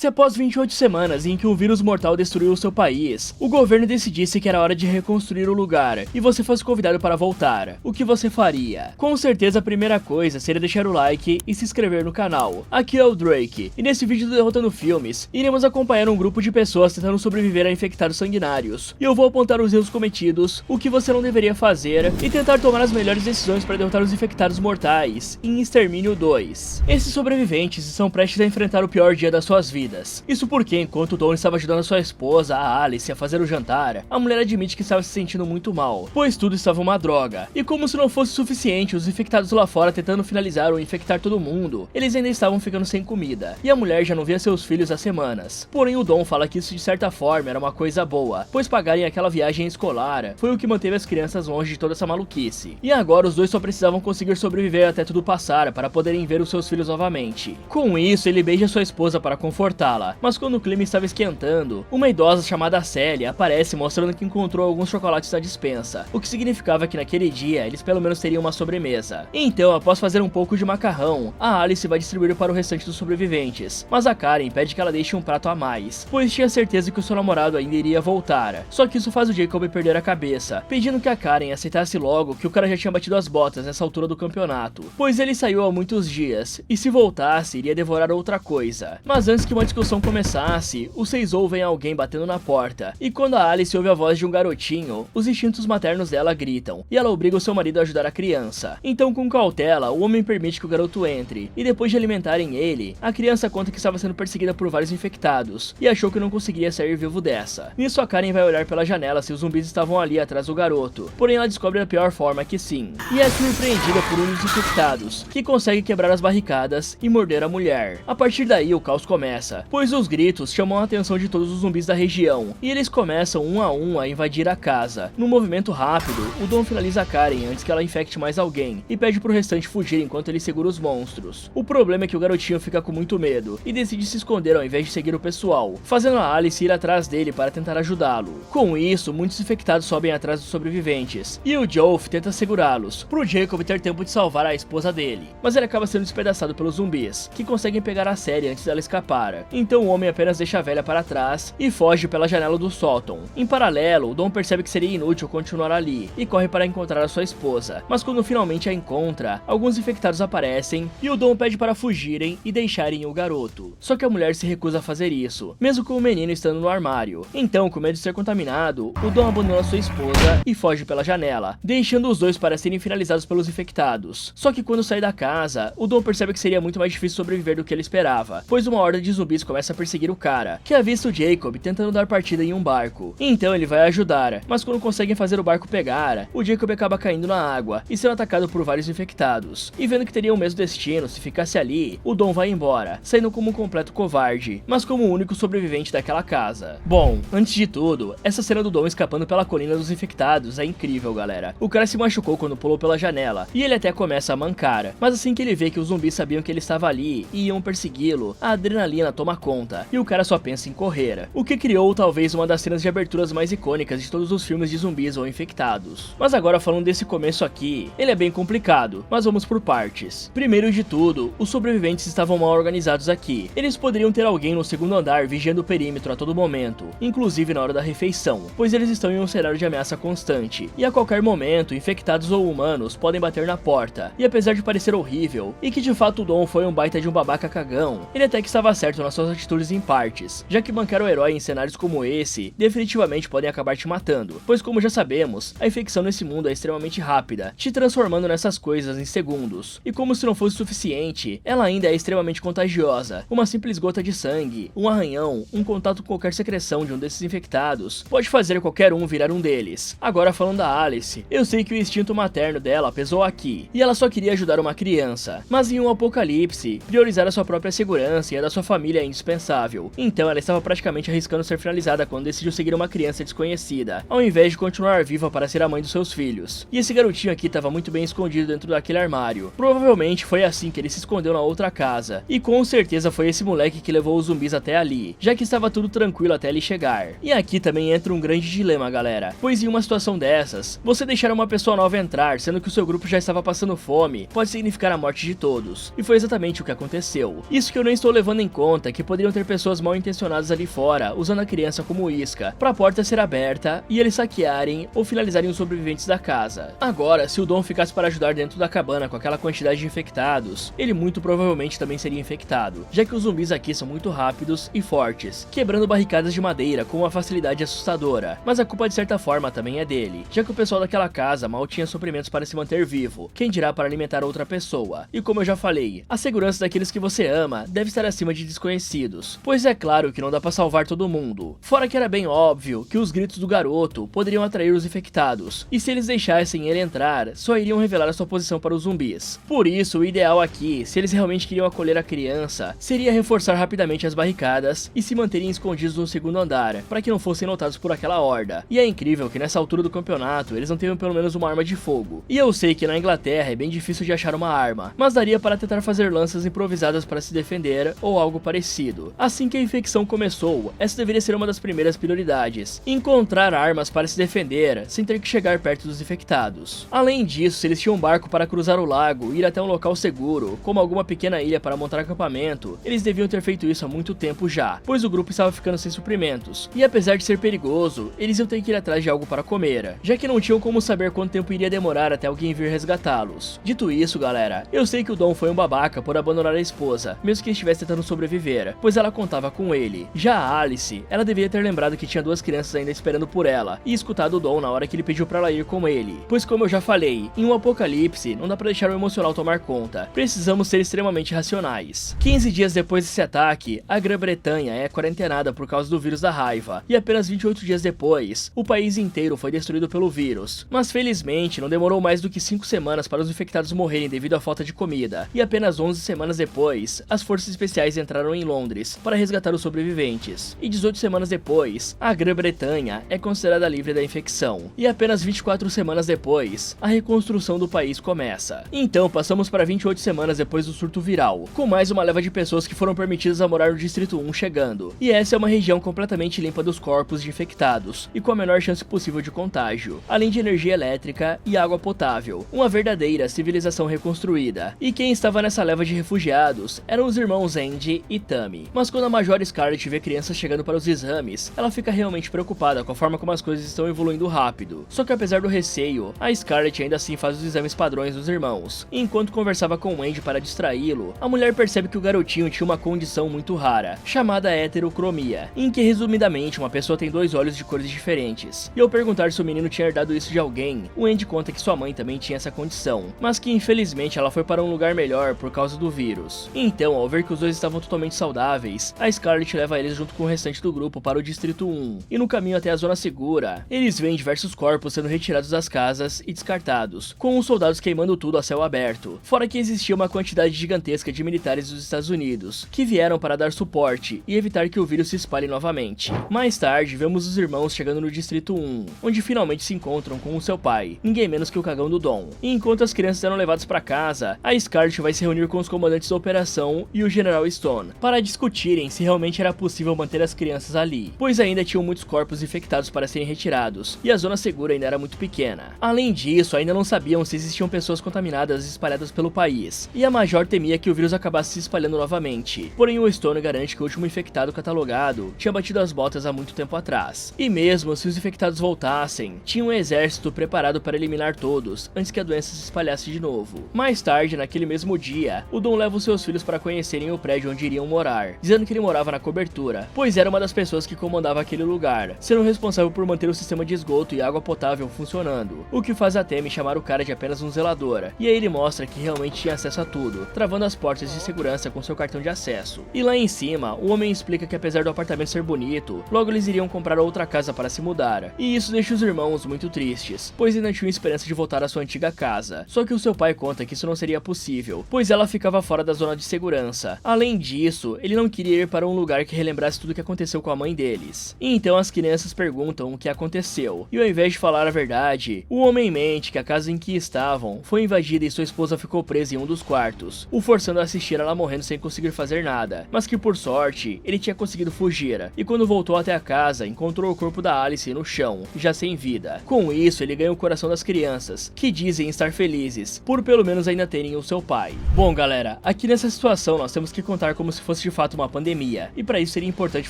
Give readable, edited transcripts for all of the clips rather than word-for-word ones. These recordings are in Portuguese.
Se após 28 semanas em que um vírus mortal destruiu o seu país, o governo decidisse que era hora de reconstruir o lugar e você fosse convidado para voltar, o que você faria? Com certeza a primeira coisa seria deixar o like e se inscrever no canal. Aqui é o Drake, e nesse vídeo do Derrotando Filmes, iremos acompanhar um grupo de pessoas tentando sobreviver a infectados sanguinários, e eu vou apontar os erros cometidos, o que você não deveria fazer, e tentar tomar as melhores decisões para derrotar os infectados mortais, em Extermínio 2. Esses sobreviventes estão prestes a enfrentar o pior dia das suas vidas. Isso porque, enquanto o Don estava ajudando a sua esposa, a Alice, a fazer o jantar, a mulher admite que estava se sentindo muito mal, pois tudo estava uma droga. E como se não fosse suficiente, os infectados lá fora tentando finalizar ou infectar todo mundo, eles ainda estavam ficando sem comida, e a mulher já não via seus filhos há semanas. Porém o Don fala que isso de certa forma era uma coisa boa, pois pagarem aquela viagem escolar foi o que manteve as crianças longe de toda essa maluquice. E agora os dois só precisavam conseguir sobreviver até tudo passar para poderem ver os seus filhos novamente. Com isso, ele beija sua esposa para confortá-la, mas quando o clima estava esquentando, uma idosa chamada Célia aparece mostrando que encontrou alguns chocolates na despensa, o que significava que naquele dia eles pelo menos teriam uma sobremesa. Então, após fazer um pouco de macarrão, a Alice vai distribuir para o restante dos sobreviventes, mas a Karen pede que ela deixe um prato a mais, pois tinha certeza que o seu namorado ainda iria voltar. Só que isso faz o Jacob perder a cabeça, pedindo que a Karen aceitasse logo que o cara já tinha batido as botas nessa altura do campeonato, pois ele saiu há muitos dias, e se voltasse iria devorar outra coisa. Mas antes que uma discussão começasse, os seis ouvem alguém batendo na porta, e quando a Alice ouve a voz de um garotinho, os instintos maternos dela gritam, e ela obriga o seu marido a ajudar a criança. Então, com cautela, o homem permite que o garoto entre, e depois de alimentarem ele, a criança conta que estava sendo perseguida por vários infectados, e achou que não conseguiria sair vivo dessa. Nisso a Karen vai olhar pela janela se os zumbis estavam ali atrás do garoto, porém ela descobre da pior forma que sim, e é surpreendida por um dos infectados, que consegue quebrar as barricadas e morder a mulher. A partir daí o caos começa, pois os gritos chamam a atenção de todos os zumbis da região, e eles começam um a invadir a casa. Num movimento rápido, o Don finaliza a Karen antes que ela infecte mais alguém, e pede pro restante fugir enquanto ele segura os monstros. O problema é que o garotinho fica com muito medo, e decide se esconder ao invés de seguir o pessoal, fazendo a Alice ir atrás dele para tentar ajudá-lo. Com isso, muitos infectados sobem atrás dos sobreviventes, e o Joe tenta segurá-los, pro Jacob ter tempo de salvar a esposa dele, mas ele acaba sendo despedaçado pelos zumbis, que conseguem pegar a Célia antes dela escapar. Então o homem apenas deixa a velha para trás e foge pela janela do sótão. Em paralelo, o Don percebe que seria inútil continuar ali e corre para encontrar a sua esposa, mas quando finalmente a encontra, alguns infectados aparecem e o Don pede para fugirem e deixarem o garoto. Só que a mulher se recusa a fazer isso, mesmo com o menino estando no armário. Então, com medo de ser contaminado, o Don abandona sua esposa e foge pela janela, deixando os dois para serem finalizados pelos infectados. Só que quando sai da casa, o Don percebe que seria muito mais difícil sobreviver do que ele esperava, pois uma horda de zumbis começa a perseguir o cara, que avista o Jacob tentando dar partida em um barco. Então ele vai ajudar, mas quando conseguem fazer o barco pegar, o Jacob acaba caindo na água e sendo atacado por vários infectados. E vendo que teria o mesmo destino se ficasse ali, o Don vai embora, saindo como um completo covarde, mas como o único sobrevivente daquela casa. Bom, antes de tudo, essa cena do Don escapando pela colina dos infectados é incrível, galera. O cara se machucou quando pulou pela janela, e ele até começa a mancar, mas assim que ele vê que os zumbis sabiam que ele estava ali e iam persegui-lo, a adrenalina toma conta, e o cara só pensa em correr, o que criou talvez uma das cenas de aberturas mais icônicas de todos os filmes de zumbis ou infectados. Mas agora falando desse começo aqui, ele é bem complicado, mas vamos por partes. Primeiro de tudo, os sobreviventes estavam mal organizados aqui. Eles poderiam ter alguém no segundo andar vigiando o perímetro a todo momento, inclusive na hora da refeição, pois eles estão em um cenário de ameaça constante, e a qualquer momento, infectados ou humanos podem bater na porta. E apesar de parecer horrível, e que de fato o Don foi um baita de um babaca cagão, ele até que estava certo nas suas atitudes em partes, já que bancar o herói em cenários como esse definitivamente podem acabar te matando, pois como já sabemos, a infecção nesse mundo é extremamente rápida, te transformando nessas coisas em segundos, e como se não fosse suficiente, ela ainda é extremamente contagiosa. Uma simples gota de sangue, um arranhão, um contato com qualquer secreção de um desses infectados pode fazer qualquer um virar um deles. Agora falando da Alice, eu sei que o instinto materno dela pesou aqui, e ela só queria ajudar uma criança, mas em um apocalipse, priorizar a sua própria segurança e a da sua família é indispensável. Então ela estava praticamente arriscando ser finalizada quando decidiu seguir uma criança desconhecida, ao invés de continuar viva para ser a mãe dos seus filhos. E esse garotinho aqui estava muito bem escondido dentro daquele armário. Provavelmente foi assim que ele se escondeu na outra casa, e com certeza foi esse moleque que levou os zumbis até ali, já que estava tudo tranquilo até ele chegar. E aqui também entra um grande dilema, galera, pois em uma situação dessas, você deixar uma pessoa nova entrar, sendo que o seu grupo já estava passando fome, pode significar a morte de todos, e foi exatamente o que aconteceu. Isso que eu não estou levando em conta que poderiam ter pessoas mal intencionadas ali fora, usando a criança como isca, para a porta ser aberta e eles saquearem ou finalizarem os sobreviventes da casa. Agora, se o Dom ficasse para ajudar dentro da cabana com aquela quantidade de infectados, ele muito provavelmente também seria infectado, já que os zumbis aqui são muito rápidos e fortes, quebrando barricadas de madeira com uma facilidade assustadora. Mas a culpa de certa forma também é dele, já que o pessoal daquela casa mal tinha suprimentos para se manter vivo, quem dirá para alimentar outra pessoa. E como eu já falei, a segurança daqueles que você ama deve estar acima de desconhecidos, pois é claro que não dá para salvar todo mundo. Fora que era bem óbvio que os gritos do garoto poderiam atrair os infectados, e se eles deixassem ele entrar, só iriam revelar a sua posição para os zumbis. Por isso, o ideal aqui, se eles realmente queriam acolher a criança, seria reforçar rapidamente as barricadas e se manterem escondidos no segundo andar, para que não fossem notados por aquela horda. E é incrível que nessa altura do campeonato, eles não tenham pelo menos uma arma de fogo. E eu sei que na Inglaterra é bem difícil de achar uma arma, mas daria para tentar fazer lanças improvisadas para se defender ou algo parecido. Assim que a infecção começou, essa deveria ser uma das primeiras prioridades: encontrar armas para se defender sem ter que chegar perto dos infectados. Além disso, se eles tinham um barco para cruzar o lago e ir até um local seguro, como alguma pequena ilha para montar acampamento, eles deviam ter feito isso há muito tempo já, pois o grupo estava ficando sem suprimentos. E apesar de ser perigoso, eles iam ter que ir atrás de algo para comer, já que não tinham como saber quanto tempo iria demorar até alguém vir resgatá-los. Dito isso, galera, eu sei que o Dom foi um babaca por abandonar a esposa, mesmo que estivesse tentando sobreviver, pois ela contava com ele. Já a Alice, ela deveria ter lembrado que tinha duas crianças ainda esperando por ela, e escutado o Dom na hora que ele pediu pra ela ir com ele, pois como eu já falei, em um apocalipse, não dá pra deixar o emocional tomar conta, precisamos ser extremamente racionais. 15 dias depois desse ataque, a Grã-Bretanha é quarentenada por causa do vírus da raiva, e apenas 28 dias depois, o país inteiro foi destruído pelo vírus. Mas felizmente, não demorou mais do que 5 semanas para os infectados morrerem devido à falta de comida, e apenas 11 semanas depois, as forças especiais entraram em Londres para resgatar os sobreviventes. E 18 semanas depois, a Grã-Bretanha é considerada livre da infecção. E apenas 24 semanas depois, a reconstrução do país começa. Então, passamos para 28 semanas depois do surto viral, com mais uma leva de pessoas que foram permitidas a morar no Distrito 1 chegando. E essa é uma região completamente limpa dos corpos de infectados, e com a menor chance possível de contágio, além de energia elétrica e água potável. Uma verdadeira civilização reconstruída. E quem estava nessa leva de refugiados eram os irmãos Andy e Tammy. Mas quando a Major Scarlet vê crianças chegando para os exames, ela fica realmente preocupada com a forma como as coisas estão evoluindo rápido. Só que apesar do receio, a Scarlet ainda assim faz os exames padrões dos irmãos. E enquanto conversava com o Andy para distraí-lo, a mulher percebe que o garotinho tinha uma condição muito rara, chamada heterocromia, em que resumidamente uma pessoa tem dois olhos de cores diferentes. E ao perguntar se o menino tinha herdado isso de alguém, o Andy conta que sua mãe também tinha essa condição, mas que infelizmente ela foi para um lugar melhor por causa do vírus. Então, ao ver que os dois estavam totalmente saudáveis, a Scarlet leva eles junto com o restante do grupo para o Distrito 1. E no caminho até a zona segura, eles veem diversos corpos sendo retirados das casas e descartados, com os soldados queimando tudo a céu aberto. Fora que existia uma quantidade gigantesca de militares dos Estados Unidos, que vieram para dar suporte e evitar que o vírus se espalhe novamente. Mais tarde, vemos os irmãos chegando no Distrito 1, onde finalmente se encontram com o seu pai, ninguém menos que o cagão do Dom. E enquanto as crianças eram levadas para casa, a Scarlet vai se reunir com os comandantes da operação e o General Stone, para discutirem se realmente era possível manter as crianças ali, pois ainda tinham muitos corpos infectados para serem retirados, e a zona segura ainda era muito pequena. Além disso, ainda não sabiam se existiam pessoas contaminadas espalhadas pelo país, e a Major temia que o vírus acabasse se espalhando novamente. Porém, o Stone garante que o último infectado catalogado tinha batido as botas há muito tempo atrás. E mesmo se os infectados voltassem, tinha um exército preparado para eliminar todos antes que a doença se espalhasse de novo. Mais tarde, naquele mesmo dia, o Dom leva os seus filhos para conhecerem o prédio onde iriam morar, dizendo que ele morava na cobertura, pois era uma das pessoas que comandava aquele lugar, sendo responsável por manter o sistema de esgoto e água potável funcionando, o que faz a Tammy chamar o cara de apenas um zelador, e aí ele mostra que realmente tinha acesso a tudo, travando as portas de segurança com seu cartão de acesso. E lá em cima, o homem explica que apesar do apartamento ser bonito, logo eles iriam comprar outra casa para se mudar, e isso deixa os irmãos muito tristes, pois ainda tinham esperança de voltar à sua antiga casa. Só que o seu pai conta que isso não seria possível, pois ela ficava fora da zona de segurança. Além disso, ele não queria ir para um lugar que relembrasse tudo o que aconteceu com a mãe deles. E então as crianças perguntam o que aconteceu, e ao invés de falar a verdade, o homem mente que a casa em que estavam foi invadida e sua esposa ficou presa em um dos quartos, o forçando a assistir ela morrendo sem conseguir fazer nada, mas que por sorte, ele tinha conseguido fugir, e quando voltou até a casa, encontrou o corpo da Alice no chão, já sem vida. Com isso, ele ganha o coração das crianças, que dizem estar felizes, por pelo menos ainda terem o seu pai. Bom galera, aqui nessa situação nós temos que contar como se fosse fosse de fato uma pandemia, e para isso seria importante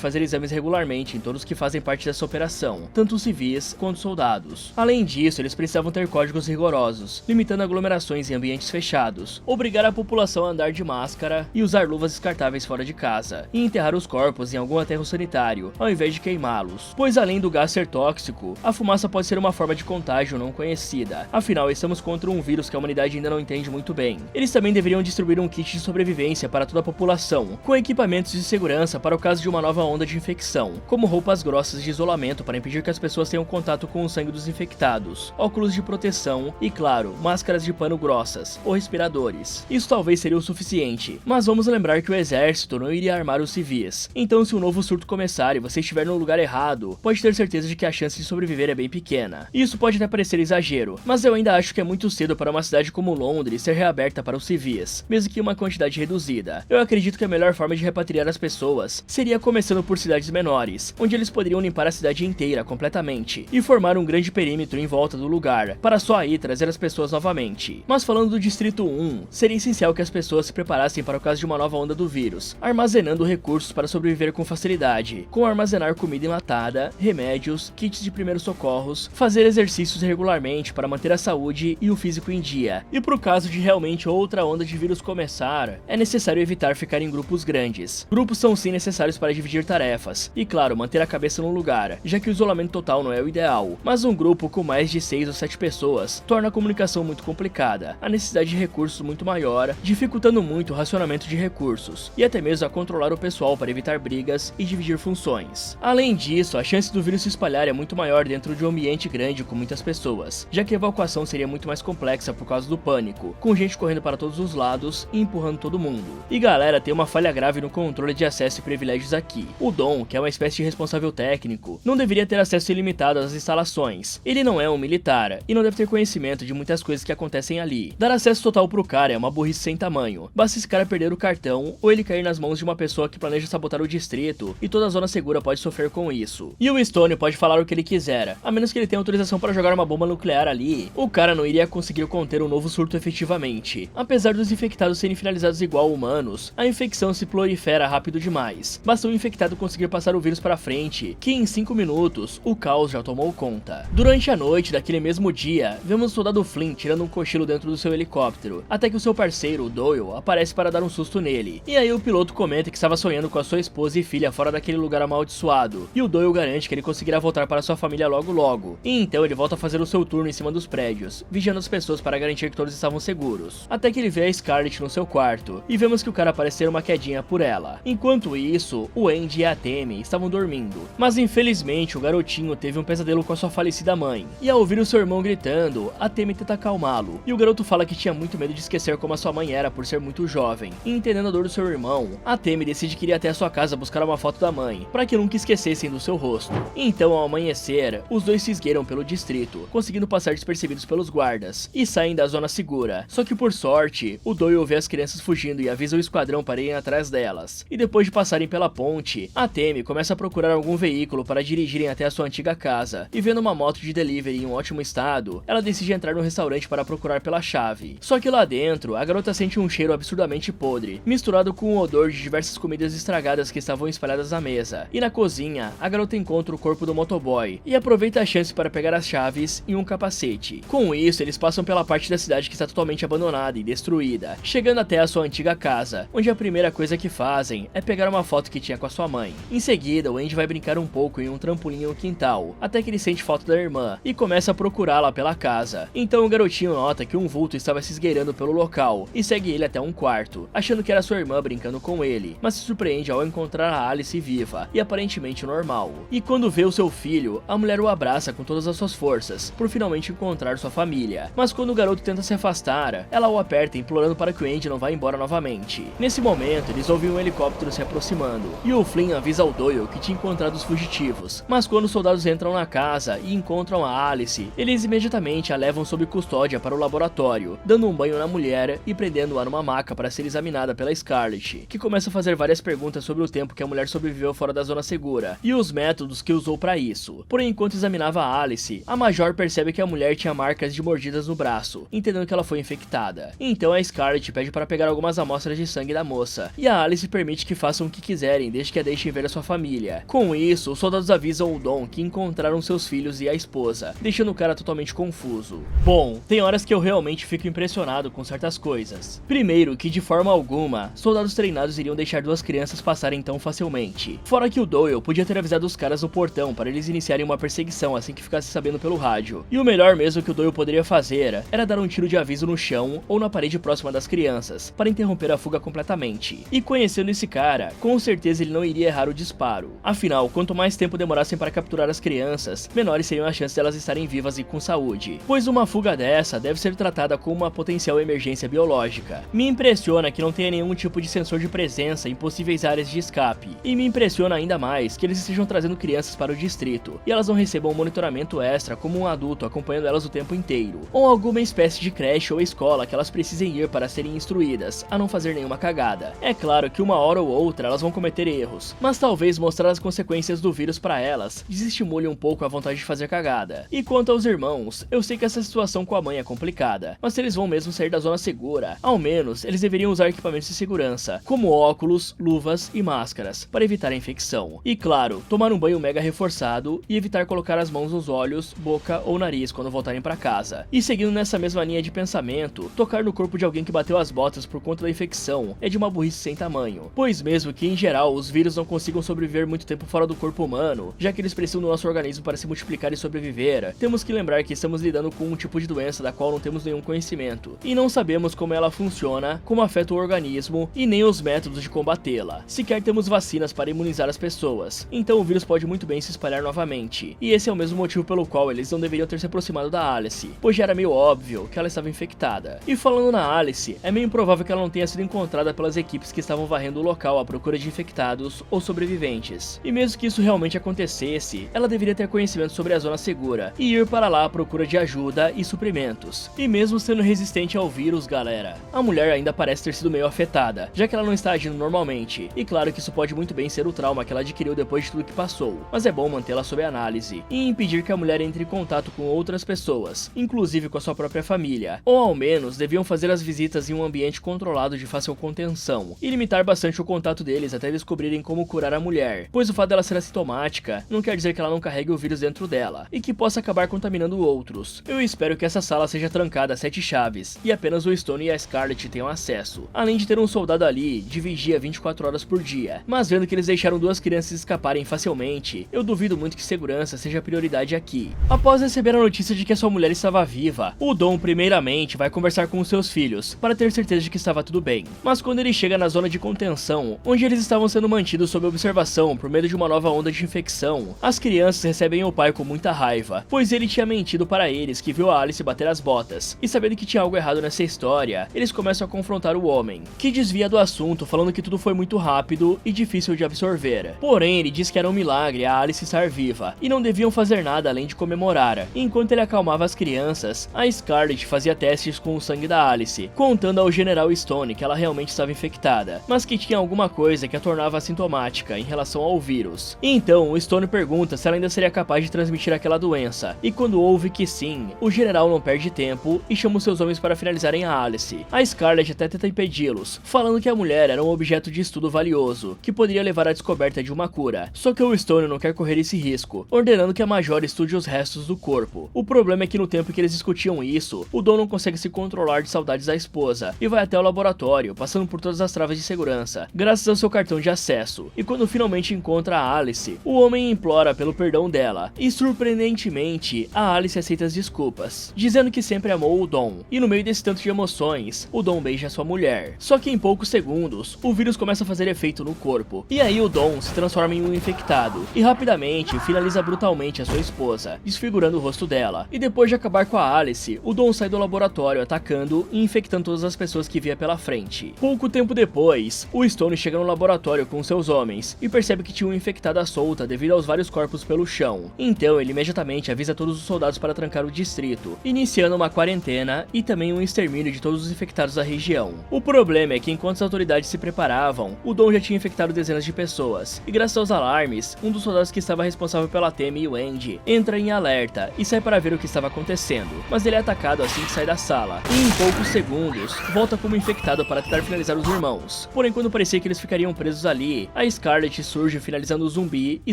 fazer exames regularmente em todos que fazem parte dessa operação, tanto civis quanto soldados. Além disso, eles precisavam ter códigos rigorosos, limitando aglomerações em ambientes fechados, obrigar a população a andar de máscara e usar luvas descartáveis fora de casa, e enterrar os corpos em algum aterro sanitário, ao invés de queimá-los, pois além do gás ser tóxico, a fumaça pode ser uma forma de contágio não conhecida, afinal estamos contra um vírus que a humanidade ainda não entende muito bem. Eles também deveriam distribuir um kit de sobrevivência para toda a população, com equipamentos de segurança para o caso de uma nova onda de infecção, como roupas grossas de isolamento para impedir que as pessoas tenham contato com o sangue dos infectados, óculos de proteção e, claro, máscaras de pano grossas, ou respiradores. Isso talvez seria o suficiente, mas vamos lembrar que o exército não iria armar os civis, então se um novo surto começar e você estiver no lugar errado, pode ter certeza de que a chance de sobreviver é bem pequena. Isso pode até parecer exagero, mas eu ainda acho que é muito cedo para uma cidade como Londres ser reaberta para os civis, mesmo que em uma quantidade reduzida. Eu acredito que a melhor forma de repatriar as pessoas seria começando por cidades menores, onde eles poderiam limpar a cidade inteira completamente e formar um grande perímetro em volta do lugar, para só aí trazer as pessoas novamente. Mas falando do Distrito 1, seria essencial que as pessoas se preparassem para o caso de uma nova onda do vírus, armazenando recursos para sobreviver com facilidade, como armazenar comida enlatada, remédios, kits de primeiros socorros, fazer exercícios regularmente para manter a saúde e o físico em dia. E pro caso de realmente outra onda de vírus começar, é necessário evitar ficar em grupos grandes. Grupos são sim necessários para dividir tarefas, e claro, manter a cabeça no lugar, já que o isolamento total não é o ideal, mas um grupo com mais de 6 ou 7 pessoas torna a comunicação muito complicada, a necessidade de recursos muito maior, dificultando muito o racionamento de recursos, e até mesmo a controlar o pessoal para evitar brigas e dividir funções. Além disso, a chance do vírus se espalhar é muito maior dentro de um ambiente grande com muitas pessoas, já que a evacuação seria muito mais complexa por causa do pânico, com gente correndo para todos os lados e empurrando todo mundo. E galera, tem uma falha grave no controle de acesso e privilégios aqui. O Dom, que é uma espécie de responsável técnico, não deveria ter acesso ilimitado às instalações. Ele não é um militar e não deve ter conhecimento de muitas coisas que acontecem ali. Dar acesso total pro cara é uma burrice sem tamanho. Basta esse cara perder o cartão ou ele cair nas mãos de uma pessoa que planeja sabotar o distrito e toda a zona segura pode sofrer com isso. E o Stone pode falar o que ele quiser, a menos que ele tenha autorização para jogar uma bomba nuclear ali, o cara não iria conseguir conter um novo surto efetivamente. Apesar dos infectados serem finalizados igual humanos, a infecção se prolifera rápido demais. Basta o infectado conseguir passar o vírus para frente, que em 5 minutos, o caos já tomou conta. Durante a noite daquele mesmo dia, vemos o soldado Flynn tirando um cochilo dentro do seu helicóptero, até que o seu parceiro, o Doyle, aparece para dar um susto nele. E aí o piloto comenta que estava sonhando com a sua esposa e filha fora daquele lugar amaldiçoado, e o Doyle garante que ele conseguirá voltar para sua família logo logo. E então ele volta a fazer o seu turno em cima dos prédios, vigiando as pessoas para garantir que todos estavam seguros. Até que ele vê a Scarlett no seu quarto, e vemos que o cara parece ter uma quedinha por ela. Enquanto isso, o Andy e a Tammy estavam dormindo, mas infelizmente o garotinho teve um pesadelo com a sua falecida mãe, e ao ouvir o seu irmão gritando, a Tammy tenta acalmá-lo, e o garoto fala que tinha muito medo de esquecer como a sua mãe era por ser muito jovem. E entendendo a dor do seu irmão, a Tammy decide que iria até a sua casa buscar uma foto da mãe, para que nunca esquecessem do seu rosto. Então, ao amanhecer, os dois se esgueiram pelo distrito, conseguindo passar despercebidos pelos guardas, e saem da zona segura. Só que por sorte, o Doyle vê as crianças fugindo e avisa o esquadrão para irem atrás delas. E depois de passarem pela ponte, a Tammy começa a procurar algum veículo para dirigirem até a sua antiga casa, e vendo uma moto de delivery em um ótimo estado, ela decide entrar no restaurante para procurar pela chave. Só que lá dentro, a garota sente um cheiro absurdamente podre, misturado com o odor de diversas comidas estragadas que estavam espalhadas na mesa. E na cozinha, a garota encontra o corpo do motoboy, e aproveita a chance para pegar as chaves e um capacete. Com isso, eles passam pela parte da cidade que está totalmente abandonada e destruída, chegando até a sua antiga casa, onde a primeira coisa que fazem é pegar uma foto que tinha com a sua mãe. Em seguida, o Andy vai brincar um pouco em um trampolim no quintal, até que ele sente falta da irmã, e começa a procurá-la pela casa. Então o garotinho nota que um vulto estava se esgueirando pelo local, e segue ele até um quarto, achando que era sua irmã brincando com ele, mas se surpreende ao encontrar a Alice viva, e aparentemente normal. E quando vê o seu filho, a mulher o abraça com todas as suas forças, por finalmente encontrar sua família. Mas quando o garoto tenta se afastar, ela o aperta implorando para que o Andy não vá embora novamente. Nesse momento, eles ouvem um helicóptero se aproximando, e o Flynn avisa ao Doyle que tinha encontrado os fugitivos. Mas quando os soldados entram na casa e encontram a Alice, eles imediatamente a levam sob custódia para o laboratório, dando um banho na mulher e prendendo-a numa maca para ser examinada pela Scarlett, que começa a fazer várias perguntas sobre o tempo que a mulher sobreviveu fora da zona segura e os métodos que usou para isso. Porém, enquanto examinava a Alice, a Major percebe que a mulher tinha marcas de mordidas no braço, entendendo que ela foi infectada. Então a Scarlett pede para pegar algumas amostras de sangue da moça, e a a Alice permite que façam o que quiserem desde que a deixem ver a sua família. Com isso, os soldados avisam o Dom que encontraram seus filhos e a esposa, deixando o cara totalmente confuso. Bom, tem horas que eu realmente fico impressionado com certas coisas. Primeiro, que de forma alguma, soldados treinados iriam deixar duas crianças passarem tão facilmente. Fora que o Doyle podia ter avisado os caras no portão para eles iniciarem uma perseguição assim que ficasse sabendo pelo rádio. E o melhor mesmo que o Doyle poderia fazer era dar um tiro de aviso no chão ou na parede próxima das crianças, para interromper a fuga completamente. E conhecendo esse cara, com certeza ele não iria errar o disparo. Afinal, quanto mais tempo demorassem para capturar as crianças, menores seriam as chances delas estarem vivas e com saúde. Pois uma fuga dessa deve ser tratada como uma potencial emergência biológica. Me impressiona que não tenha nenhum tipo de sensor de presença em possíveis áreas de escape. E me impressiona ainda mais que eles estejam trazendo crianças para o distrito, e elas não recebam um monitoramento extra como um adulto acompanhando elas o tempo inteiro. Ou alguma espécie de creche ou escola que elas precisem ir para serem instruídas, a não fazer nenhuma cagada. É claro que uma hora ou outra elas vão cometer erros, mas talvez mostrar as consequências do vírus para elas desestimule um pouco a vontade de fazer cagada. E quanto aos irmãos, eu sei que essa situação com a mãe é complicada, mas se eles vão mesmo sair da zona segura, ao menos eles deveriam usar equipamentos de segurança, como óculos, luvas e máscaras, para evitar a infecção. E claro, tomar um banho mega reforçado e evitar colocar as mãos nos olhos, boca ou nariz quando voltarem para casa. E seguindo nessa mesma linha de pensamento, tocar no corpo de alguém que bateu as botas por conta da infecção é de uma burrice sem tamanho, pois mesmo que em geral os vírus não consigam sobreviver muito tempo fora do corpo humano, já que eles precisam do nosso organismo para se multiplicar e sobreviver, temos que lembrar que estamos lidando com um tipo de doença da qual não temos nenhum conhecimento, e não sabemos como ela funciona, como afeta o organismo e nem os métodos de combatê-la. Sequer temos vacinas para imunizar as pessoas, então o vírus pode muito bem se espalhar novamente, e esse é o mesmo motivo pelo qual eles não deveriam ter se aproximado da Alice, pois já era meio óbvio que ela estava infectada. E falando na Alice, é meio improvável que ela não tenha sido encontrada pelas equipes que estavam varrendo o local à procura de infectados ou sobreviventes. E mesmo que isso realmente acontecesse, ela deveria ter conhecimento sobre a zona segura e ir para lá à procura de ajuda e suprimentos. E mesmo sendo resistente ao vírus, galera, a mulher ainda parece ter sido meio afetada, já que ela não está agindo normalmente. E claro que isso pode muito bem ser o trauma que ela adquiriu depois de tudo que passou, mas é bom mantê-la sob análise e impedir que a mulher entre em contato com outras pessoas, inclusive com a sua própria família, ou ao menos deviam fazer as visitas em um ambiente controlado de fácil contenção e limitar bastante o contato deles até descobrirem como curar a mulher, pois o fato dela ser assintomática não quer dizer que ela não carregue o vírus dentro dela e que possa acabar contaminando outros. Eu espero que essa sala seja trancada a 7 chaves e apenas o Stone e a Scarlet tenham acesso, além de ter um soldado ali de vigia 24 horas por dia. Mas vendo que eles deixaram duas crianças escaparem facilmente, eu duvido muito que segurança seja a prioridade aqui. Após receber a notícia de que a sua mulher estava viva, o Dom primeiramente vai conversar com os seus filhos para ter certeza de que estava tudo bem. Mas quando ele chega na zona de contenção, onde eles estavam sendo mantidos sob observação por medo de uma nova onda de infecção, as crianças recebem o pai com muita raiva, pois ele tinha mentido para eles que viu a Alice bater as botas, e sabendo que tinha algo errado nessa história, eles começam a confrontar o homem, que desvia do assunto falando que tudo foi muito rápido e difícil de absorver. Porém, ele diz que era um milagre a Alice estar viva, e não deviam fazer nada além de comemorar. Enquanto ele acalmava as crianças, a Scarlet fazia testes com o sangue da Alice, contando ao General Stone que ela realmente estava infectada, mas que tinha alguma coisa que a tornava assintomática em relação ao vírus. Então, o Stone pergunta se ela ainda seria capaz de transmitir aquela doença, e quando ouve que sim, o general não perde tempo e chama os seus homens para finalizarem a Alice. A Scarlet até tenta impedi-los, falando que a mulher era um objeto de estudo valioso, que poderia levar à descoberta de uma cura. Só que o Stone não quer correr esse risco, ordenando que a Major estude os restos do corpo. O problema é que no tempo que eles discutiam isso, o Dom não consegue se controlar de saudades da esposa, e vai até o laboratório, passando por todas as travas de segurança, graças ao seu cartão de acesso. E quando finalmente encontra a Alice, o homem implora pelo perdão dela, e surpreendentemente, a Alice aceita as desculpas, dizendo que sempre amou o Dom. E no meio desse tanto de emoções, o Dom beija sua mulher. Só que em poucos segundos, o vírus começa a fazer efeito no corpo, e aí o Dom se transforma em um infectado, e rapidamente finaliza brutalmente a sua esposa, desfigurando o rosto dela. E depois de acabar com a Alice, o Dom sai do laboratório atacando e infectando todas as pessoas que via pela frente. Pouco tempo depois, o Stone chega no laboratório com seus homens e percebe que tinha uma infectada solta devido aos vários corpos pelo chão. Então ele imediatamente avisa todos os soldados para trancar o distrito, iniciando uma quarentena e também um extermínio de todos os infectados da região. O problema é que enquanto as autoridades se preparavam, o Dom já tinha infectado dezenas de pessoas, e graças aos alarmes, um dos soldados que estava responsável pela Tammy, o Andy, entra em alerta e sai para ver o que estava acontecendo, mas ele é atacado assim que sai da sala, e em poucos segundos, volta como infectado para tentar finalizar os irmãos. vírus. Porém, quando parecia que eles ficariam presos ali, a Scarlet surge finalizando o zumbi e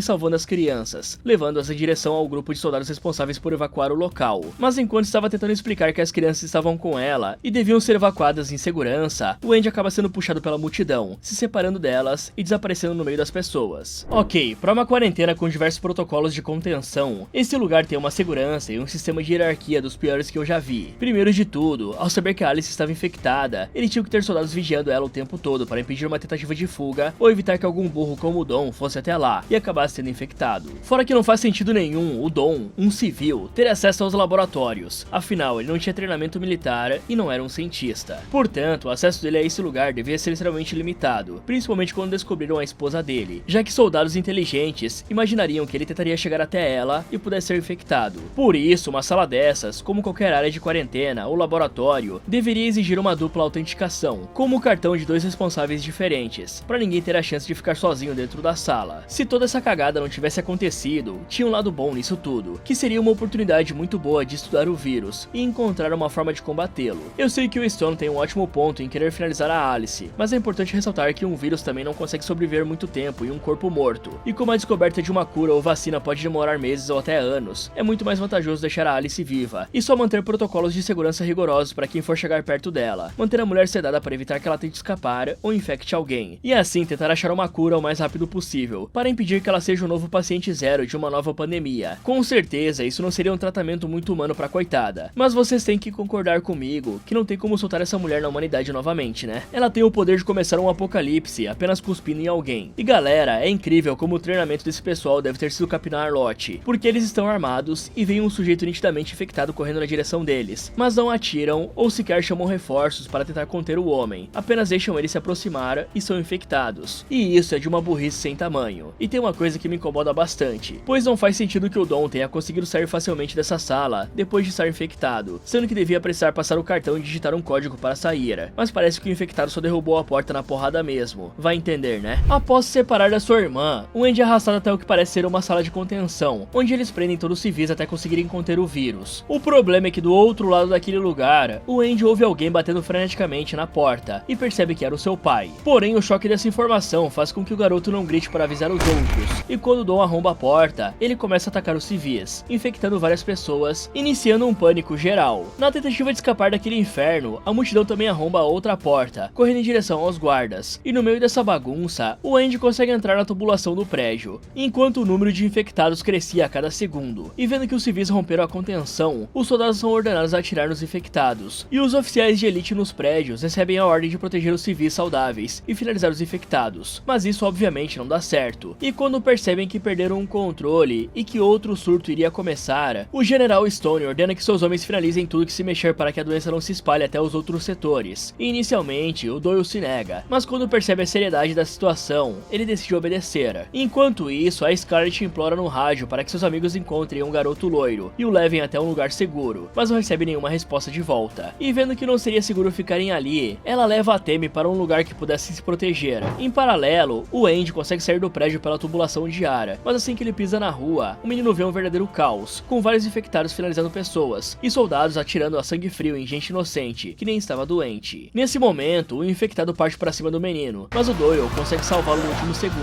salvando as crianças, levando-as em direção ao grupo de soldados responsáveis por evacuar o local. Mas enquanto estava tentando explicar que as crianças estavam com ela e deviam ser evacuadas em segurança, o Andy acaba sendo puxado pela multidão, se separando delas e desaparecendo no meio das pessoas. Ok, para uma quarentena com diversos protocolos de contenção, esse lugar tem uma segurança e um sistema de hierarquia dos piores que eu já vi. Primeiro de tudo, ao saber que a Alice estava infectada, ele tinha que ter soldados vigiando ela o tempo todo para impedir uma tentativa de fuga ou evitar que algum burro como o Dom fosse até lá e acabasse sendo infectado. Fora que não faz sentido nenhum o Dom, um civil, ter acesso aos laboratórios, afinal ele não tinha treinamento militar e não era um cientista. Portanto, o acesso dele a esse lugar devia ser extremamente limitado, principalmente quando descobriram a esposa dele, já que soldados inteligentes imaginariam que ele tentaria chegar até ela e pudesse ser infectado. Por isso, uma sala dessas, como qualquer área de quarentena ou laboratório, deveria exigir uma dupla autenticação, como o cartão de 2 responsáveis diferentes, para ninguém ter a chance de ficar sozinho dentro da sala. Se toda essa cagada não tivesse acontecido, tinha um lado bom nisso tudo, que seria uma oportunidade muito boa de estudar o vírus e encontrar uma forma de combatê-lo. Eu sei que o Stone tem um ótimo ponto em querer finalizar a Alice, mas é importante ressaltar que um vírus também não consegue sobreviver muito tempo em um corpo morto, e como a descoberta de uma cura ou vacina pode demorar meses ou até anos, é muito mais vantajoso deixar a Alice viva, e só manter protocolos de segurança rigorosos para quem for chegar perto dela, manter a mulher sedada para evitar que ela tente escapar ou infecte alguém, e assim tentar achar uma cura o mais rápido possível, para impedir que ela seja o novo paciente zero de uma nova pandemia. Com certeza, isso não seria um tratamento muito humano pra coitada, mas vocês têm que concordar comigo que não tem como soltar essa mulher na humanidade novamente, né? Ela tem o poder de começar um apocalipse apenas cuspindo em alguém. E galera, é incrível como o treinamento desse pessoal deve ter sido capinar lote, porque eles estão armados e vem um sujeito nitidamente infectado correndo na direção deles, mas não atiram ou sequer chamam reforços para tentar conter o homem, apenas deixam ele se aproximar e são infectados. E isso é de uma burrice sem tamanho. E tem uma coisa que me incomoda bastante, pois não faz sentido que o Dom tenha conseguido sair facilmente dessa sala depois de estar infectado, sendo que devia precisar passar o cartão e digitar um código para sair, mas parece que o infectado só derrubou a porta na porrada mesmo, vai entender, né? Após se separar da sua irmã, o Andy é arrastado até o que parece ser uma sala de contenção, onde eles prendem todos os civis até conseguirem conter o vírus. O problema é que do outro lado daquele lugar, o Andy ouve alguém batendo freneticamente na porta e percebe que era o seu pai. Porém, o choque dessa informação faz com que o garoto não grite para avisar os outros, e quando o Dom arromba a porta, ele começa a atacar os civis, infectando várias pessoas, iniciando um pânico geral. Na tentativa de escapar daquele inferno, a multidão também arromba a outra porta, correndo em direção aos guardas, e no meio dessa bagunça, o Andy consegue entrar na tubulação do prédio, enquanto o número de infectados crescia a cada segundo, e vendo que os civis romperam a contenção, os soldados são ordenados a atirar nos infectados, e os oficiais de elite nos prédios recebem a ordem de proteger os civis saudáveis e finalizar os infectados, mas isso obviamente não dá certo, e quando percebem que perderam o controle e que outro surto iria começar, o general Stone ordena que seus homens finalizem tudo que se mexer para que a doença não se espalhe até os outros setores, e inicialmente o Doyle se nega, mas quando percebe a seriedade da situação, ele decide obedecer. Enquanto isso, a Scarlet implora no rádio para que seus amigos encontrem um garoto loiro e o levem até um lugar seguro, mas não recebe nenhuma resposta de volta, e vendo que não seria seguro ficarem ali, ela leva a Temi para um lugar que pudesse se proteger. Em paralelo, o Andy consegue sair do prédio pela tubulação de ar, mas assim que ele pisa na rua, o menino vê um verdadeiro caos, com vários infectados finalizando pessoas, e soldados atirando a sangue frio em gente inocente, que nem estava doente. Nesse momento, o infectado parte para cima do menino, mas o Doyle consegue salvá-lo no último segundo.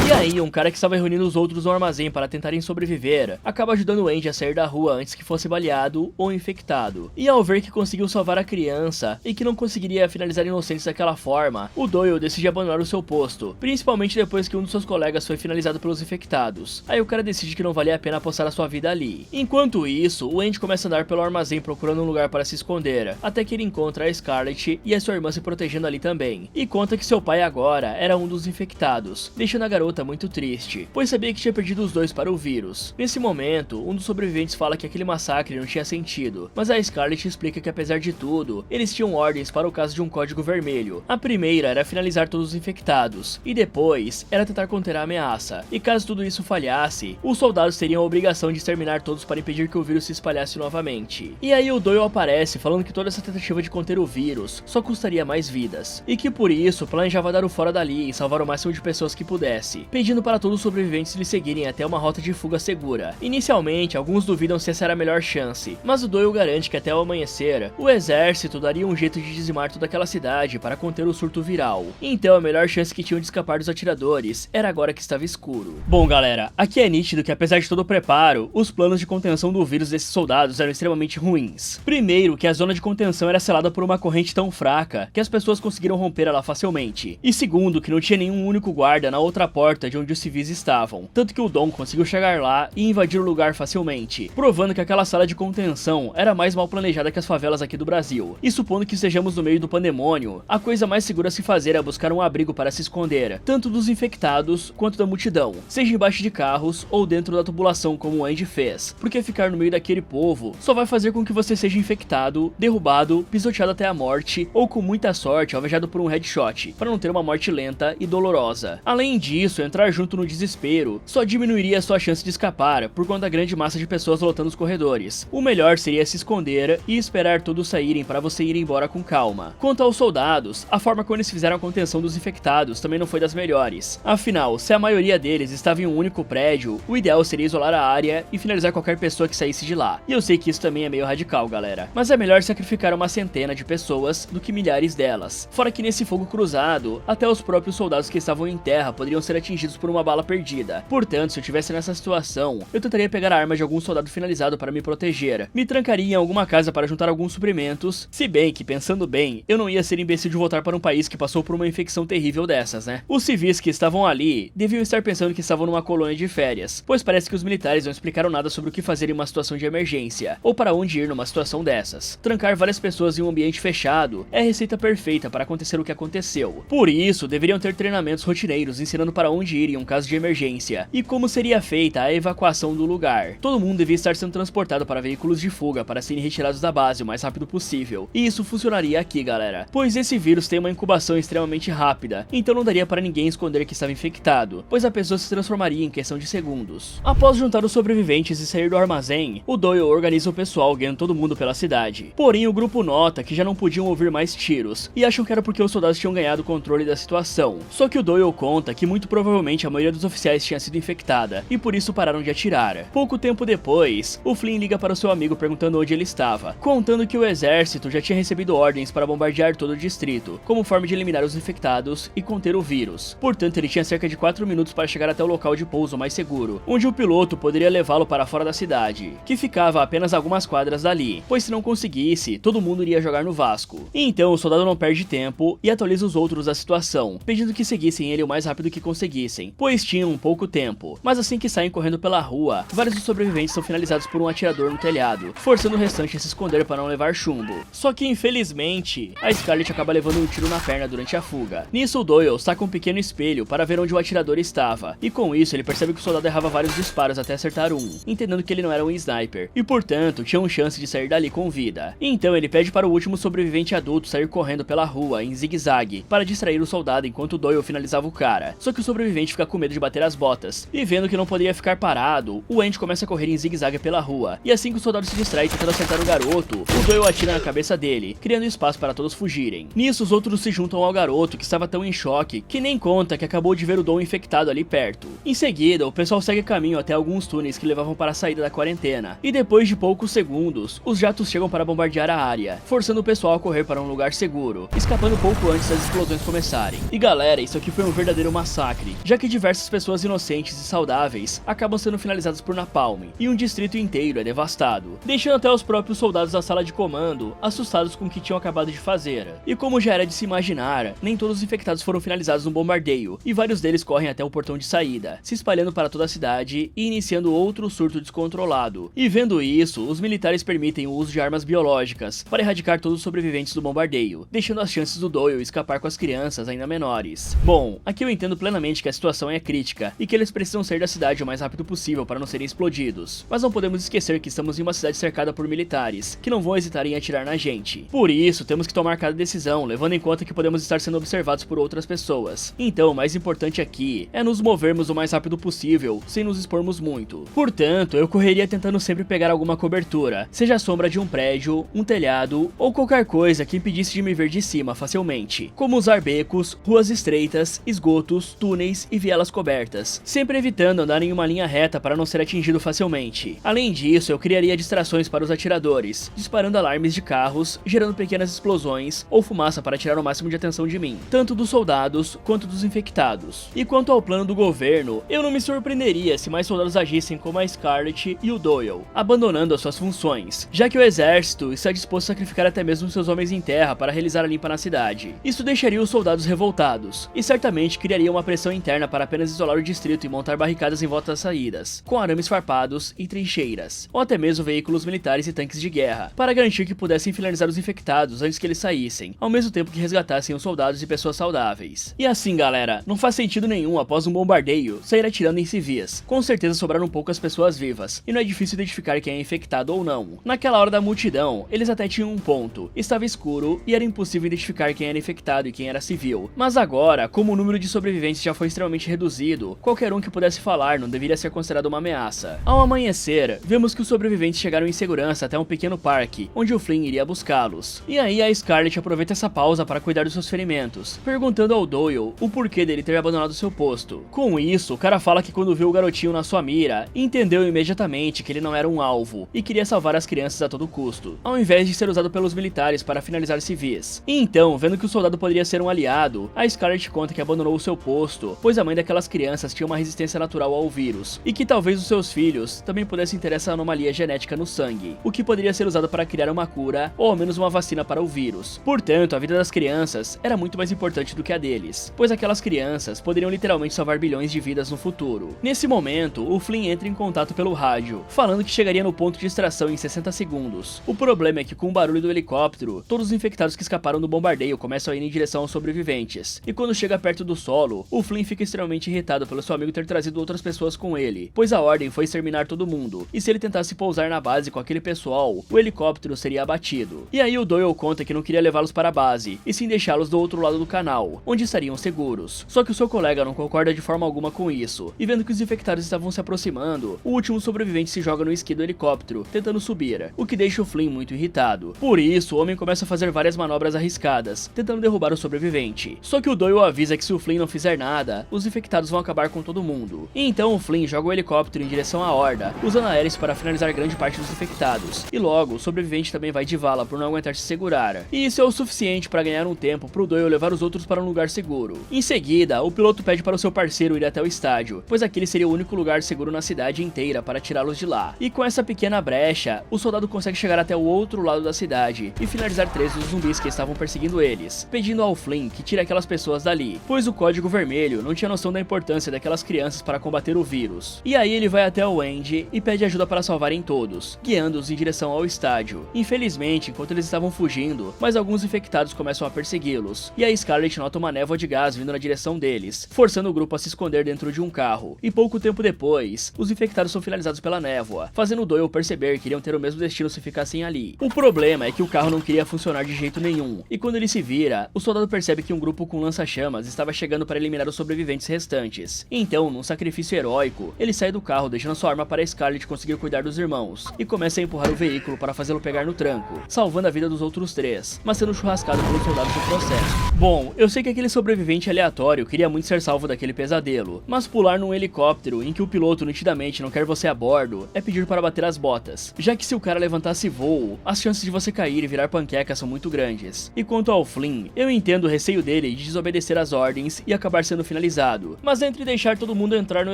E aí, um cara que estava reunindo os outros no armazém para tentarem sobreviver, acaba ajudando o Andy a sair da rua antes que fosse baleado ou infectado. E ao ver que conseguiu salvar a criança, e que não conseguiria finalizar inocentes daquela forma, o Doyle decide abandonar o seu posto, principalmente depois que um dos seus colegas foi finalizado pelos infectados. Aí o cara decide que não valia a pena apostar a sua vida ali. Enquanto isso, o Andy começa a andar pelo armazém procurando um lugar para se esconder, até que ele encontra a Scarlet e a sua irmã se protegendo ali também, e conta que seu pai agora era um dos infectados, deixando a garota muito triste, pois sabia que tinha perdido os dois para o vírus. Nesse momento, um dos sobreviventes fala que aquele massacre não tinha sentido, mas a Scarlet explica que apesar de tudo, eles tinham ordens para o caso de um código vermelho. A primeira era finalizar todos os infectados, e depois era tentar conter a ameaça, e caso tudo isso falhasse, os soldados teriam a obrigação de exterminar todos para impedir que o vírus se espalhasse novamente. E aí o Doyle aparece falando que toda essa tentativa de conter o vírus só custaria mais vidas, e que por isso planejava dar o fora dali e salvar o máximo de pessoas que pudesse, pedindo para todos os sobreviventes lhe seguirem até uma rota de fuga segura. Inicialmente, alguns duvidam se essa era a melhor chance, mas o Doyle garante que até o amanhecer, o exército daria um jeito de dizimar toda aquela cidade para conter o surto viral. Então a melhor chance que tinham de escapar dos atiradores era agora que estava escuro. Bom galera, aqui é nítido que apesar de todo o preparo, os planos de contenção do vírus desses soldados eram extremamente ruins. Primeiro, que a zona de contenção era selada por uma corrente tão fraca que as pessoas conseguiram romper ela facilmente. E segundo, que não tinha nenhum único guarda na outra porta de onde os civis estavam, tanto que o Dom conseguiu chegar lá e invadir o lugar facilmente, provando que aquela sala de contenção era mais mal planejada que as favelas aqui do Brasil. E supondo que estejamos no meio do pandemônio, a coisa mais segura a se fazer é buscar um abrigo para se esconder, tanto dos infectados quanto da multidão, seja embaixo de carros ou dentro da tubulação como o Andy fez, porque ficar no meio daquele povo só vai fazer com que você seja infectado, derrubado, pisoteado até a morte ou com muita sorte alvejado por um headshot, para não ter uma morte lenta e dolorosa. Além disso, entrar junto no desespero só diminuiria a sua chance de escapar por conta da grande massa de pessoas lotando os corredores. O melhor seria se esconder e esperar todos saírem para você ir embora com calma. Quanto aos soldados, a forma como eles fizeram a contenção dos infectados também não foi das melhores. Afinal, se a maioria deles estava em um único prédio, o ideal seria isolar a área e finalizar qualquer pessoa que saísse de lá. E eu sei que isso também é meio radical, galera, mas é melhor sacrificar uma centena de pessoas do que milhares delas. Fora que nesse fogo cruzado, até os próprios soldados que estavam em terra poderiam ser atingidos por uma bala perdida. Portanto, se eu estivesse nessa situação, eu tentaria pegar a arma de algum soldado finalizado para me proteger. Me trancaria em alguma casa para juntar alguns suprimentos, se bem que, pensando bem, eu não ia ser imbecil de voltar para um país que passou por uma infecção terrível dessas, né? Os civis que estavam ali deviam estar pensando que estavam numa colônia de férias, pois parece que os militares não explicaram nada sobre o que fazer em uma situação de emergência, ou para onde ir numa situação dessas. Trancar várias pessoas em um ambiente fechado é a receita perfeita para acontecer o que aconteceu. Por isso, deveriam ter treinamentos rotineiros ensinando para onde ir em um caso de emergência, e como seria feita a evacuação do lugar. Todo mundo devia estar sendo transportado para veículos de fuga para serem retirados da base o mais rápido possível, e isso funcionaria aqui, galera, pois esse vírus tem uma incubação extremamente rápida, então não daria para ninguém esconder que estava infectado, pois a pessoa se transformaria em questão de segundos. Após juntar os sobreviventes e sair do armazém, o Doyle organiza o pessoal guiando todo mundo pela cidade. Porém, o grupo nota que já não podiam ouvir mais tiros, e acham que era porque os soldados tinham ganhado o controle da situação. Só que o Doyle conta que muito provavelmente a maioria dos oficiais tinha sido infectada, e por isso pararam de atirar. Pouco tempo depois, o Flynn liga para o seu amigo perguntando onde ele estava, contando que o exército já tinha recebido ordens para bombardear todo o distrito, como forma de eliminar os infectados e conter o vírus. Portanto, ele tinha cerca de 4 minutos para chegar até o local de pouso mais seguro, onde o piloto poderia levá-lo para fora da cidade, que ficava a apenas algumas quadras dali, pois se não conseguisse, todo mundo iria jogar no Vasco. Então o soldado não perde tempo e atualiza os outros da situação, pedindo que seguissem ele o mais rápido que conseguissem, pois tinham pouco tempo. Mas assim que saem correndo pela rua, vários dos sobreviventes são finalizados por um atirador no telhado, forçando o restante a se esconder para não levar chumbo. Só que infelizmente, a Scarlett acaba levando um tiro na perna durante a fuga. Nisso o Doyle saca um pequeno espelho para ver onde o atirador estava, e com isso ele percebe que o soldado errava vários disparos até acertar um, entendendo que ele não era um sniper, e portanto tinham chance de sair dali com vida. Então ele pede para o último sobrevivente adulto sair correndo pela rua em zigue-zague para distrair o soldado enquanto o Doyle finalizava o cara. Só que o sobrevivente fica com medo de bater as botas, e vendo que não poderia ficar parado, o Andy começa a correr em zigue-zague pela rua, e assim que o soldado se distrai tentando acertar o garoto, o Doyle atira na cabeça dele, criando espaço para todos fugirem. Nisso os outros se juntam ao garoto, que estava tão em choque que nem conta que acabou de ver o Dom infectado ali perto. Em seguida, o pessoal segue caminho até alguns túneis que levavam para a saída da quarentena, e depois de poucos segundos, os jatos chegam para bombardear a área, forçando o pessoal a correr para um lugar seguro, escapando pouco antes das explosões começarem. E galera, isso aqui foi um verdadeiro massacre, já que diversas pessoas inocentes e saudáveis acabam sendo finalizadas por napalm, e um distrito inteiro é devastado, deixando até os próprios soldados da sala de comando assustados com o que tinham acabado de fazer. E como já era de se imaginar, nem todos os infectados foram finalizados no bombardeio, e vários deles correm até o portão de saída, se espalhando para toda a cidade e iniciando outro surto descontrolado. E vendo isso, os militares permitem o uso de armas biológicas para erradicar todos os sobreviventes do bombardeio, deixando as chances do Doyle escapar com as crianças ainda menores. Bom, aqui eu entendo plenamente que a situação é crítica e que eles precisam sair da cidade o mais rápido possível para não serem explodidos, mas não podemos esquecer que estamos em uma cidade cercada por militares, que não vão hesitar em atirar na gente. Por isso, temos que tomar cada decisão, levando em conta que podemos estar sendo observados por outras pessoas. Então, o mais importante aqui é nos movermos o mais rápido possível, sem nos expormos muito. Portanto, eu correria tentando sempre pegar alguma cobertura, seja a sombra de um prédio, um telhado ou qualquer coisa que impedisse de me ver de cima facilmente, como usar becos, ruas estreitas, esgotos, túneis e vielas cobertas, sempre evitando andar em uma linha reta para não ser atingido facilmente. Além disso, eu criaria distrações para os atiradores, disparando alarmes de carros, gerando pequenas explosões ou fumaça para tirar o máximo de de atenção de mim, tanto dos soldados quanto dos infectados. E quanto ao plano do governo, eu não me surpreenderia se mais soldados agissem como a Scarlet e o Doyle, abandonando as suas funções, já que o exército está disposto a sacrificar até mesmo seus homens em terra para realizar a limpa na cidade. Isso deixaria os soldados revoltados, e certamente criaria uma pressão interna para apenas isolar o distrito e montar barricadas em volta das saídas, com arames farpados e trincheiras, ou até mesmo veículos militares e tanques de guerra, para garantir que pudessem finalizar os infectados antes que eles saíssem, ao mesmo tempo que resgatassem os soldados e pessoas saudáveis. E assim, galera, não faz sentido nenhum após um bombardeio sair atirando em civis. Com certeza sobraram poucas pessoas vivas, e não é difícil identificar quem é infectado ou não. Naquela hora da multidão, eles até tinham um ponto, estava escuro e era impossível identificar quem era infectado e quem era civil. Mas agora, como o número de sobreviventes já foi extremamente reduzido, qualquer um que pudesse falar não deveria ser considerado uma ameaça. Ao amanhecer, vemos que os sobreviventes chegaram em segurança até um pequeno parque, onde o Flynn iria buscá-los. E aí a Scarlet aproveita essa pausa para cuidar dos seus ferimentos, perguntando ao Doyle o porquê dele ter abandonado seu posto. Com isso, o cara fala que quando viu o garotinho na sua mira, entendeu imediatamente que ele não era um alvo, e queria salvar as crianças a todo custo, ao invés de ser usado pelos militares para finalizar civis. E então, vendo que o soldado poderia ser um aliado, a Scarlet conta que abandonou o seu posto, pois a mãe daquelas crianças tinha uma resistência natural ao vírus, e que talvez os seus filhos também pudessem ter essa anomalia genética no sangue, o que poderia ser usado para criar uma cura, ou ao menos uma vacina para o vírus. Portanto, a vida das crianças era muito mais importante do que a deles, pois aquelas crianças poderiam literalmente salvar bilhões de vidas no futuro. Nesse momento, o Flynn entra em contato pelo rádio, falando que chegaria no ponto de extração em 60 segundos. O problema é que com o barulho do helicóptero, todos os infectados que escaparam do bombardeio começam a ir em direção aos sobreviventes, e quando chega perto do solo, o Flynn fica extremamente irritado pelo seu amigo ter trazido outras pessoas com ele, pois a ordem foi exterminar todo mundo, e se ele tentasse pousar na base com aquele pessoal, o helicóptero seria abatido. E aí o Doyle conta que não queria levá-los para a base, e sim deixá-los do outro lado do canal, onde estariam seguros. Só que o seu colega não concorda de forma alguma com isso, e vendo que os infectados estavam se aproximando, o último sobrevivente se joga no esqui do helicóptero, tentando subir, o que deixa o Flynn muito irritado. Por isso, o homem começa a fazer várias manobras arriscadas, tentando derrubar o sobrevivente. Só que o Doyle avisa que se o Flynn não fizer nada, os infectados vão acabar com todo mundo. E então o Flynn joga o helicóptero em direção à horda, usando a hélice para finalizar grande parte dos infectados. E logo, o sobrevivente também vai de vala por não aguentar se segurar. E isso é o suficiente para ganhar um tempo pro Doyle levar os outros para um lugar seguro. Em seguida, o piloto pede para o seu parceiro ir até o estádio, pois aquele seria o único lugar seguro na cidade inteira para tirá-los de lá. E com essa pequena brecha, o soldado consegue chegar até o outro lado da cidade e finalizar 3 dos zumbis que estavam perseguindo eles, pedindo ao Flynn que tire aquelas pessoas dali, pois o Código Vermelho não tinha noção da importância daquelas crianças para combater o vírus. E aí ele vai até o Andy e pede ajuda para salvarem todos, guiando-os em direção ao estádio. Infelizmente, enquanto eles estavam fugindo, mais alguns infectados começam a persegui-los, e a Scarlet nota uma névoa de gás vindo na direção deles, forçando o grupo a se esconder dentro de um carro. E pouco tempo depois, os infectados são finalizados pela névoa, fazendo o Doyle perceber que iriam ter o mesmo destino se ficassem ali. O problema é que o carro não queria funcionar de jeito nenhum, e quando ele se vira, o soldado percebe que um grupo com lança-chamas estava chegando para eliminar os sobreviventes restantes. Então, num sacrifício heróico, ele sai do carro deixando sua arma para a Scarlet conseguir cuidar dos irmãos, e começa a empurrar o veículo para fazê-lo pegar no tranco, salvando a vida dos outros 3, mas sendo churrascado pelos soldados no processo. Bom, eu sei que aquele sobrevivente aleatório queria muito ser salvo daquele pesadelo, mas pular num helicóptero em que o piloto nitidamente não quer você a bordo é pedir para bater as botas, já que se o cara levantasse voo, as chances de você cair e virar panqueca são muito grandes. E quanto ao Flynn, eu entendo o receio dele de desobedecer às ordens e acabar sendo finalizado, mas entre deixar todo mundo entrar no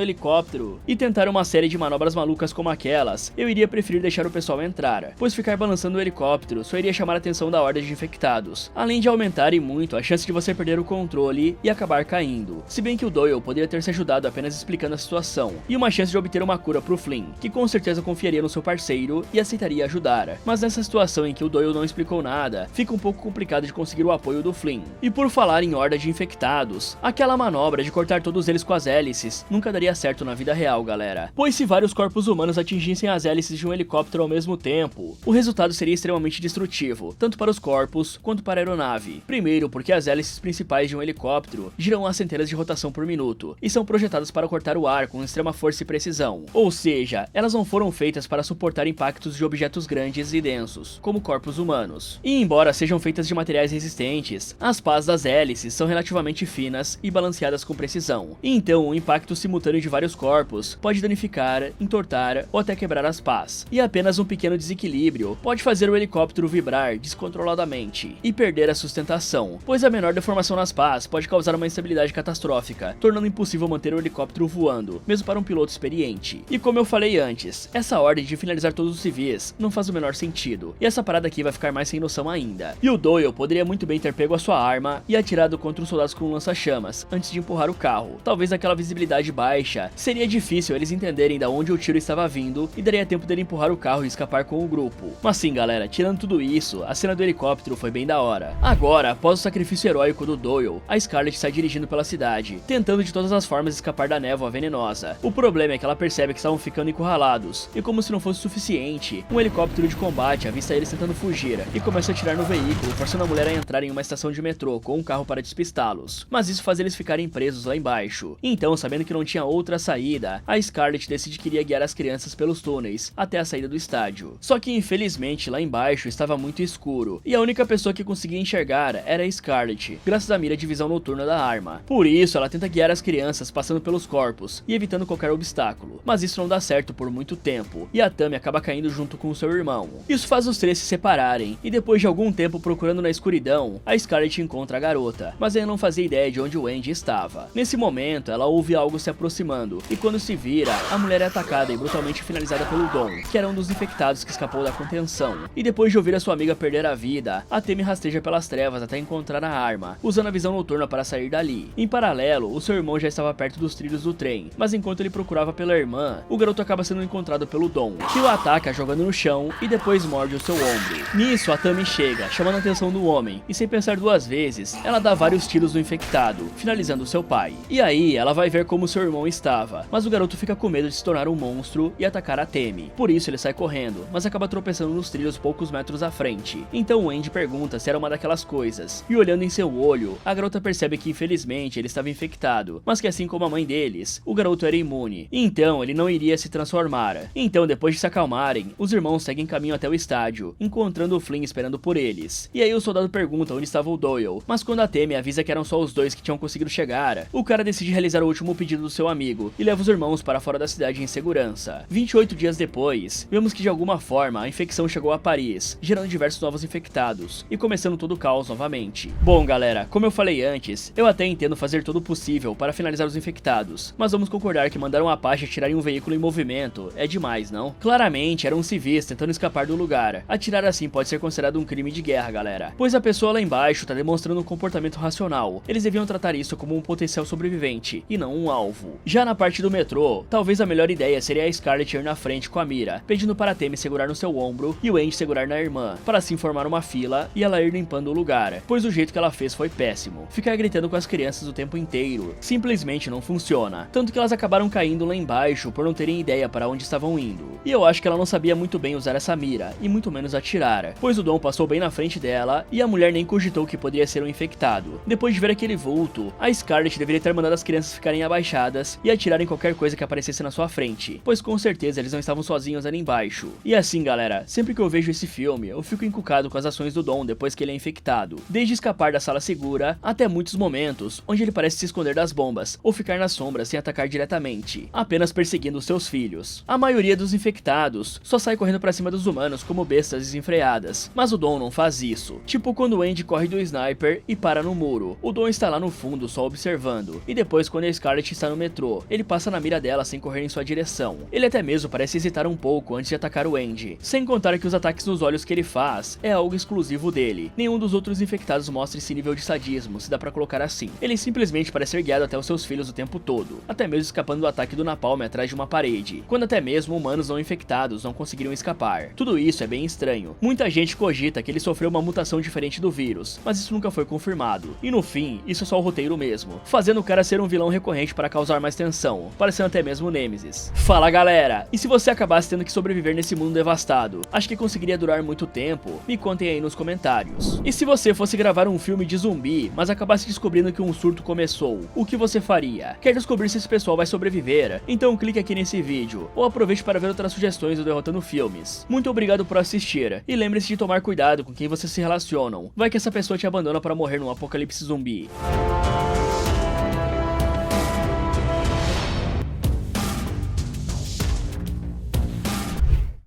helicóptero e tentar uma série de manobras malucas como aquelas, eu iria preferir deixar o pessoal entrar, pois ficar balançando o helicóptero só iria chamar a atenção da horda de infectados, além de aumentar e muito a chance de você perder o controle e acabar caindo. Se bem que o Doyle poderia ter se ajudado apenas explicando a situação, e uma chance de obter uma cura pro Flynn, que com certeza confiaria no seu parceiro e aceitaria ajudar. Mas nessa situação em que o Doyle não explicou nada, fica um pouco complicado de conseguir o apoio do Flynn. E por falar em horda de infectados, aquela manobra de cortar todos eles com as hélices nunca daria certo na vida real, galera. Pois se vários corpos humanos atingissem as hélices de um helicóptero ao mesmo tempo, o resultado seria extremamente destrutivo, tanto para os corpos quanto para a aeronave. Primeiro, porque as hélices principais de um helicóptero giram a centenas de rotação por minuto, e são projetadas para cortar o ar com extrema força e precisão. Ou seja, elas não foram feitas para suportar impactos de objetos grandes e densos, como corpos humanos. E embora sejam feitas de materiais resistentes, as pás das hélices são relativamente finas e balanceadas com precisão. E então, o impacto simultâneo de vários corpos pode danificar, entortar ou até quebrar as pás. E apenas um pequeno desequilíbrio pode fazer o helicóptero vibrar descontroladamente e perder a sustentação. operação, pois a menor deformação nas pás pode causar uma instabilidade catastrófica, tornando impossível manter o helicóptero voando, mesmo para um piloto experiente. E como eu falei antes, essa ordem de finalizar todos os civis não faz o menor sentido, e essa parada aqui vai ficar mais sem noção ainda. E o Doyle poderia muito bem ter pego a sua arma e atirado contra os soldados com um lança-chamas, antes de empurrar o carro. Talvez naquela visibilidade baixa, seria difícil eles entenderem da onde o tiro estava vindo e daria tempo dele empurrar o carro e escapar com o grupo. Mas sim, galera, tirando tudo isso, a cena do helicóptero foi bem da hora. Agora, após o sacrifício heróico do Doyle, a Scarlett sai dirigindo pela cidade, tentando de todas as formas escapar da névoa venenosa. O problema é que ela percebe que estavam ficando encurralados, e como se não fosse suficiente, um helicóptero de combate avista eles tentando fugir, e começa a atirar no veículo, forçando a mulher a entrar em uma estação de metrô com um carro para despistá-los. Mas isso faz eles ficarem presos lá embaixo. Então, sabendo que não tinha outra saída, a Scarlett decide que iria guiar as crianças pelos túneis até a saída do estádio. Só que infelizmente lá embaixo estava muito escuro, e a única pessoa que conseguia enxergar era a Scarlett, graças à mira de visão noturna da arma. Por isso, ela tenta guiar as crianças passando pelos corpos e evitando qualquer obstáculo. Mas isso não dá certo por muito tempo, e a Tammy acaba caindo junto com seu irmão. Isso faz os três se separarem, e depois de algum tempo procurando na escuridão, a Scarlett encontra a garota, mas ela não fazia ideia de onde o Andy estava. Nesse momento, ela ouve algo se aproximando, e quando se vira, a mulher é atacada e brutalmente finalizada pelo Dom, que era um dos infectados que escapou da contenção. E depois de ouvir a sua amiga perder a vida, a Tammy rasteja pelas trevas até encontrar a arma, usando a visão noturna para sair dali. Em paralelo, o seu irmão já estava perto dos trilhos do trem, mas enquanto ele procurava pela irmã, o garoto acaba sendo encontrado pelo Dom, que o ataca jogando no chão e depois morde o seu ombro. Nisso, a Tammy chega, chamando a atenção do homem, e sem pensar duas vezes, ela dá vários tiros no infectado, finalizando seu pai. E aí, ela vai ver como seu irmão estava, mas o garoto fica com medo de se tornar um monstro e atacar a Tammy. Por isso ele sai correndo, mas acaba tropeçando nos trilhos poucos metros à frente. Então o Andy pergunta se era uma daquelas coisas, e olhando em seu olho, a garota percebe que infelizmente ele estava infectado, mas que assim como a mãe deles, o garoto era imune, então ele não iria se transformar. Então depois de se acalmarem, os irmãos seguem caminho até o estádio, encontrando o Flynn esperando por eles. E aí o soldado pergunta onde estava o Doyle, mas quando a Tammy avisa que eram só os dois que tinham conseguido chegar, o cara decide realizar o último pedido do seu amigo, e leva os irmãos para fora da cidade em segurança. 28 dias depois, vemos que de alguma forma a infecção chegou a Paris, gerando diversos novos infectados, e começando todo o caos novamente. Bom galera, como eu falei antes, eu até entendo fazer todo o possível para finalizar os infectados, mas vamos concordar que mandar um Apache atirar em um veículo em movimento é demais, não? Claramente eram civis tentando escapar do lugar. Atirar assim pode ser considerado um crime de guerra, galera, pois a pessoa lá embaixo tá demonstrando um comportamento racional. Eles deviam tratar isso como um potencial sobrevivente, e não um alvo. Já na parte do metrô, talvez a melhor ideia seria a Scarlett ir na frente com a mira, pedindo para a Tammy segurar no seu ombro e o Andy segurar na irmã, para assim formar uma fila e ela ir limpando o lugar, pois o jeito que ela fez foi péssimo. Ficar gritando com as crianças o tempo inteiro simplesmente não funciona, tanto que elas acabaram caindo lá embaixo por não terem ideia para onde estavam indo. E eu acho que ela não sabia muito bem usar essa mira, e muito menos atirar, pois o Dom passou bem na frente dela e a mulher nem cogitou que poderia ser um infectado. Depois de ver aquele vulto, a Scarlett deveria ter mandado as crianças ficarem abaixadas e atirarem qualquer coisa que aparecesse na sua frente, pois com certeza eles não estavam sozinhos ali embaixo. E assim galera, sempre que eu vejo esse filme, eu fico encucado com as ações do Dom depois que ele é infectado, desde escapar da sala segura, até muitos momentos onde ele parece se esconder das bombas, ou ficar nas sombras sem atacar diretamente, apenas perseguindo os seus filhos. A maioria dos infectados só sai correndo pra cima dos humanos como bestas desenfreadas, mas o Dom não faz isso, tipo quando o Andy corre do sniper e para no muro, o Dom está lá no fundo só observando, e depois quando a Scarlett está no metrô, ele passa na mira dela sem correr em sua direção. Ele até mesmo parece hesitar um pouco antes de atacar o Andy, sem contar que os ataques nos olhos que ele faz é algo exclusivo dele. Nenhum dos outros infectados mostra esse nível de sadismo, se dá pra colocar assim. Ele simplesmente parece ser guiado até os seus filhos o tempo todo, até mesmo escapando do ataque do Napalm atrás de uma parede, quando até mesmo humanos não infectados não conseguiriam escapar. Tudo isso é bem estranho. Muita gente cogita que ele sofreu uma mutação diferente do vírus, mas isso nunca foi confirmado. E no fim, isso é só o roteiro mesmo, fazendo o cara ser um vilão recorrente para causar mais tensão, parecendo até mesmo o Nemesis. Fala galera, e se você acabasse tendo que sobreviver nesse mundo devastado, acho que conseguiria durar muito tempo? Me contem aí nos comentários. E se você fosse gravar um filme de zumbi, mas acabasse descobrindo que um surto começou, o que você faria? Quer descobrir se esse pessoal vai sobreviver? Então clique aqui nesse vídeo, ou aproveite para ver outras sugestões do Derrotando Filmes. Muito obrigado por assistir, e lembre-se de tomar cuidado com quem vocês se relacionam, vai que essa pessoa te abandona para morrer num apocalipse zumbi.